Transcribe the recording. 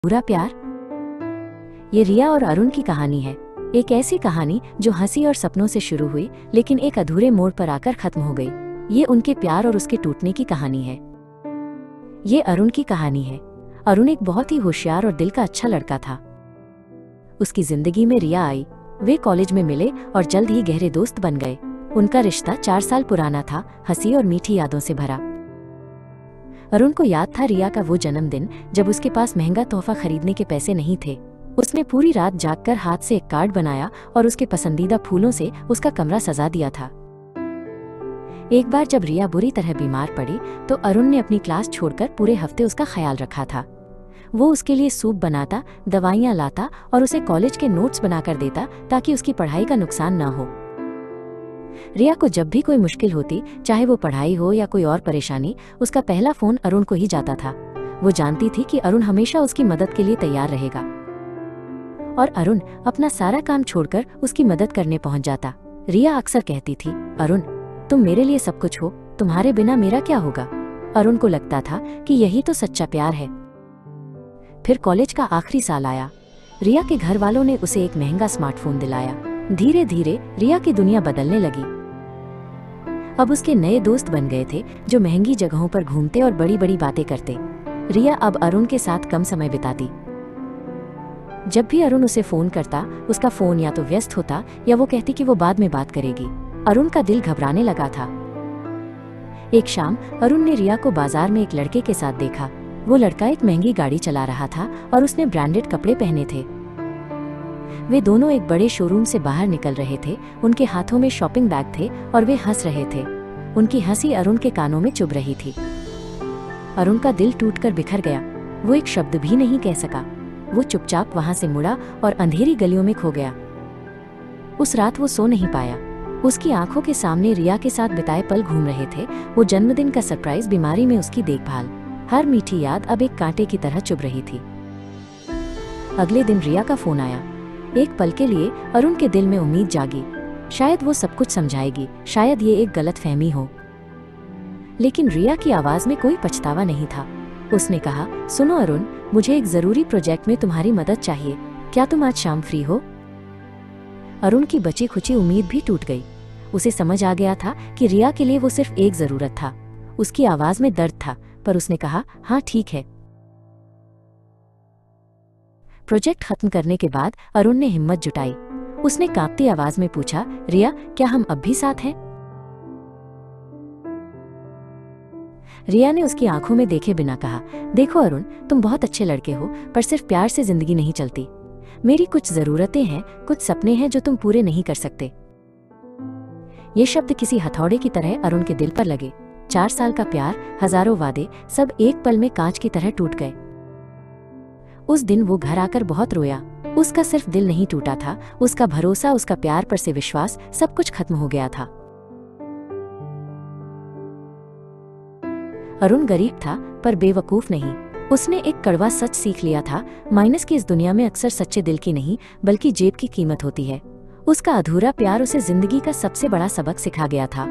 बुरा प्यार। ये रिया और अरुण की कहानी है। एक ऐसी कहानी जो हंसी और सपनों से शुरू हुई लेकिन एक अधूरे मोड़ पर आकर खत्म हो गई। ये उनके प्यार और उसके टूटने की कहानी है। ये अरुण की कहानी है। अरुण एक बहुत ही होशियार और दिल का अच्छा लड़का था। उसकी जिंदगी में रिया आई। वे कॉलेज में मिले और जल्द ही गहरे दोस्त बन गए। उनका रिश्ता 4 साल पुराना था, हंसी और मीठी यादों से भरा। अरुण को याद था रिया का वो जन्मदिन जब उसके पास महंगा तोहफा खरीदने के पैसे नहीं थे। उसने पूरी रात जागकर हाथ से एक कार्ड बनाया और उसके पसंदीदा फूलों से उसका कमरा सजा दिया था। एक बार जब रिया बुरी तरह बीमार पड़ी तो अरुण ने अपनी क्लास छोड़कर पूरे हफ्ते उसका ख्याल रखा था। वो उसके लिए सूप बनाता, दवाइयाँ लाता और उसे कॉलेज के नोट्स बनाकर देता ताकि उसकी पढ़ाई का नुकसान न हो। रिया को जब भी कोई मुश्किल होती, चाहे वो पढ़ाई हो या कोई और परेशानी, उसका पहला फोन अरुण को ही जाता था। वो जानती थी कि अरुण हमेशा उसकी मदद के लिए तैयार रहेगा और अरुण अपना सारा काम छोड़कर उसकी मदद करने पहुंच जाता। रिया अक्सर कहती थी, अरुण तुम मेरे लिए सब कुछ हो, तुम्हारे बिना मेरा क्या होगा। अरुण को लगता था कि यही तो सच्चा प्यार है। फिर कॉलेज का आखिरी साल आया। रिया के घर वालों ने उसे एक महंगा स्मार्टफोन दिलाया। धीरे धीरे रिया की दुनिया बदलने लगी। अब उसके नए दोस्त बन गए थे जो महंगी जगहों पर घूमते और बड़ी बड़ी बातें करते। रिया अब अरुण के साथ कम समय बिताती। जब भी अरुण उसे फोन करता, उसका फोन या तो व्यस्त होता या वो कहती कि वो बाद में बात करेगी। अरुण का दिल घबराने लगा था। एक शाम अरुण ने रिया को बाजार में एक लड़के के साथ देखा। वो लड़का एक महंगी गाड़ी चला रहा था और उसने ब्रांडेड कपड़े पहने थे। वे दोनों एक बड़े शोरूम से बाहर निकल रहे थे। उनके हाथों में शॉपिंग बैग थे और वे हंस रहे थे। उनकी हंसी अरुण के कानों में चुभ रही थी। अरुण का दिल टूटकर बिखर गया। वो एक शब्द भी नहीं कह सका। वो चुपचाप वहां से मुड़ा और अंधेरी गलियों में खो गया। उस रात वो सो नहीं पाया। उसकी आंखों के सामने रिया के साथ बिताए पल घूम रहे थे। वो जन्मदिन का सरप्राइज, बीमारी में उसकी देखभाल, हर मीठी याद अब एक कांटे की तरह चुभ रही थी। अगले दिन रिया का फोन आया। एक पल के लिए अरुण के दिल में उम्मीद जागी। शायद वो सब कुछ समझाएगी, शायद ये एक गलतफहमी हो। लेकिन रिया की आवाज में कोई पछतावा नहीं था। उसने कहा, सुनो अरुण, मुझे एक जरूरी प्रोजेक्ट में तुम्हारी मदद चाहिए। क्या तुम आज शाम फ्री हो? अरुण की बची खुची उम्मीद भी टूट गई। उसे समझ आ गया था कि रिया के लिए वो सिर्फ एक जरूरत था। उसकी आवाज में दर्द था, पर उसने कहा, हाँ ठीक है। प्रोजेक्ट खत्म करने के बाद अरुण ने हिम्मत जुटाई। उसने कांपती आवाज में पूछा, रिया क्या हम अब भी साथ हैं? रिया ने उसकी आंखों में देखे बिना कहा, देखो अरुण, तुम बहुत अच्छे लड़के हो, पर सिर्फ प्यार से जिंदगी नहीं चलती। मेरी कुछ जरूरतें हैं, कुछ सपने हैं जो तुम पूरे नहीं कर सकते। ये शब्द किसी हथौड़े की तरह अरुण के दिल पर लगे। 4 साल का प्यार, हजारों वादे, सब एक पल में कांच की तरह टूट गए। उस दिन वो घर आकर बहुत रोया। उसका सिर्फ दिल नहीं टूटा था, उसका भरोसा, उसका प्यार पर से विश्वास, सब कुछ खत्म हो गया था। अरुण गरीब था पर बेवकूफ नहीं। उसने एक कड़वा सच सीख लिया था, माइनस की इस दुनिया में अक्सर सच्चे दिल की नहीं बल्कि जेब की कीमत होती है। उसका अधूरा प्यार उसे जिंदगी का सबसे बड़ा सबक सिखा गया था।